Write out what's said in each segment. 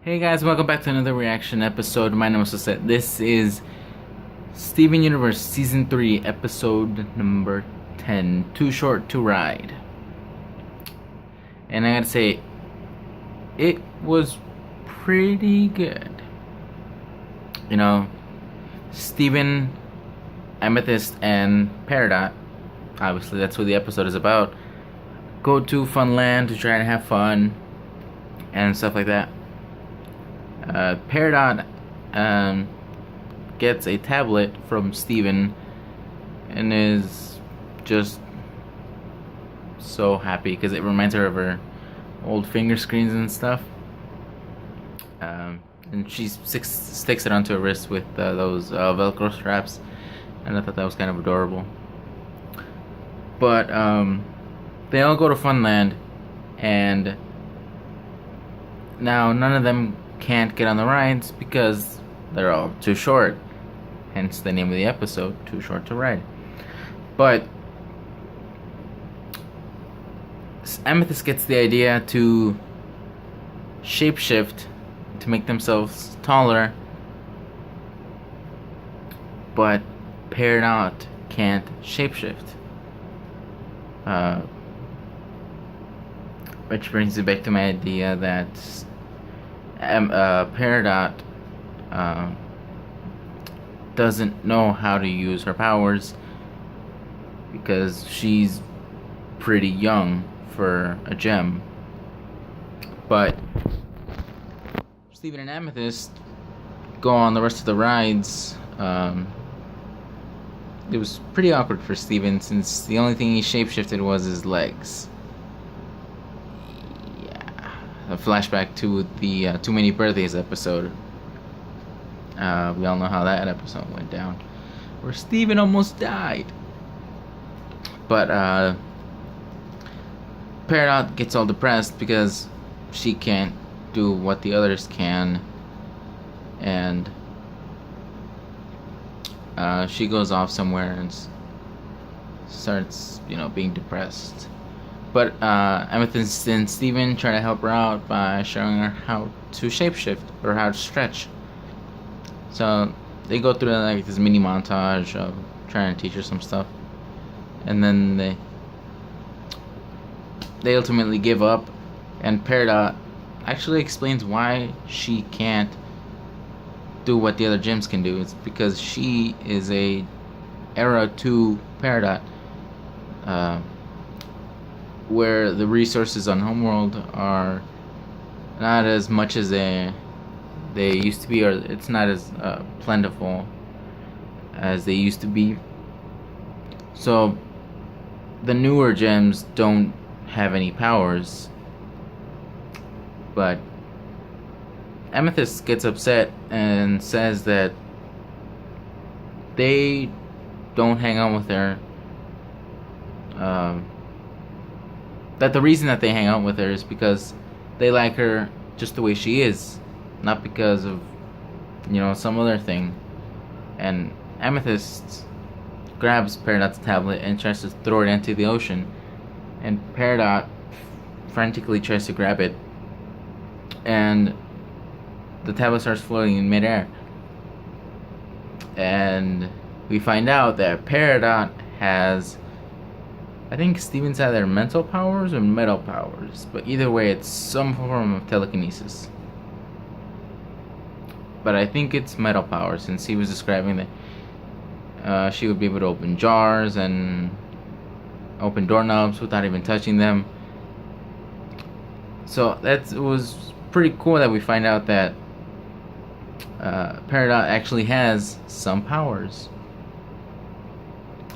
Hey guys, welcome back to another reaction episode. My name is Sosette. This is Steven Universe Season 3, Episode number 10, Too Short to Ride. And I gotta say, it was pretty good. You know, Steven, Amethyst, and Peridot, obviously that's what the episode is about, go to Funland to try and have fun and stuff like that. Peridot gets a tablet from Steven and is just so happy because it reminds her of her old finger screens and stuff. And she sticks it onto her wrist with those Velcro straps, and I thought that was kind of adorable. But they all go to Funland, and now none of them can't get on the rides because they're all too short. Hence the name of the episode, Too Short to Ride. But Amethyst gets the idea to shapeshift to make themselves taller, but Peridot can't shapeshift. Which brings me back to my idea that Peridot doesn't know how to use her powers because she's pretty young for a gem. But Steven and Amethyst go on the rest of the rides. It was pretty awkward for Steven since the only thing he shapeshifted was his legs. A flashback to the Too Many Birthdays episode. We all know how that episode went down, where Steven almost died. But Peridot gets all depressed because she can't do what the others can, and she goes off somewhere and starts, being depressed. But Amethyst and Steven try to help her out by showing her how to shapeshift or how to stretch. So they go through this mini montage of trying to teach her some stuff, and then they ultimately give up. And Peridot actually explains why she can't do what the other gems can do. It's because she is a Era 2 Peridot. Where the resources on Homeworld are not as much as they used to be, or it's not as plentiful as they used to be. So the newer gems don't have any powers. But Amethyst gets upset and says that they don't hang out with her. That the reason that they hang out with her is because they like her just the way she is, not because of, some other thing. And Amethyst grabs Peridot's tablet and tries to throw it into the ocean, and Peridot frantically tries to grab it, and the tablet starts floating in midair. And we find out that Peridot has, I think Steven's either mental powers or metal powers, but either way it's some form of telekinesis. But I think it's metal powers, since he was describing that she would be able to open jars and open doorknobs without even touching them. So it was pretty cool that we find out that Peridot actually has some powers.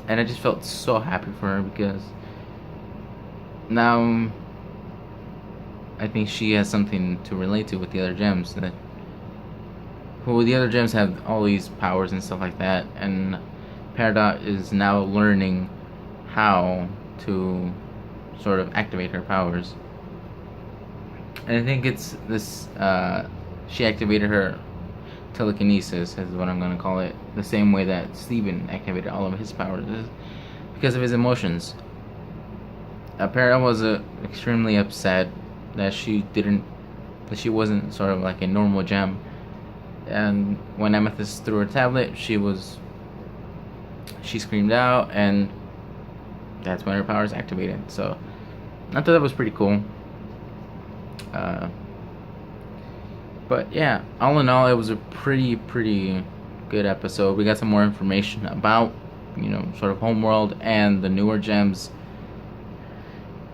And I just felt so happy for her because now I think she has something to relate to with the other gems. The other gems have all these powers and stuff like that, and Peridot is now learning how to sort of activate her powers. And I think it's this, she activated her telekinesis, is what I'm going to call it, the same way that Steven activated all of his powers, because of his emotions. Peridot was extremely upset that she didn't that she wasn't sort of like a normal gem. And when Amethyst threw her tablet, she screamed out, and that's when her powers activated. So I thought that was pretty cool. But yeah, all in all, it was a pretty good episode. We got some more information about, sort of Homeworld and the newer gems,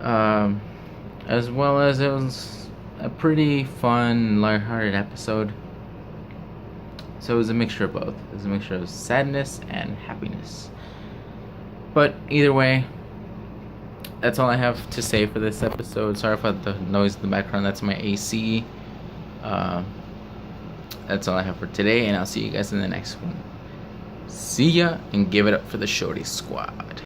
as well as it was a pretty fun, lighthearted episode. So it was a mixture of both. It was a mixture of sadness and happiness. But either way, that's all I have to say for this episode. Sorry for the noise in the background. That's my AC. That's all I have for today, and I'll see you guys in the next one. See ya, and give it up for the Shorty Squad.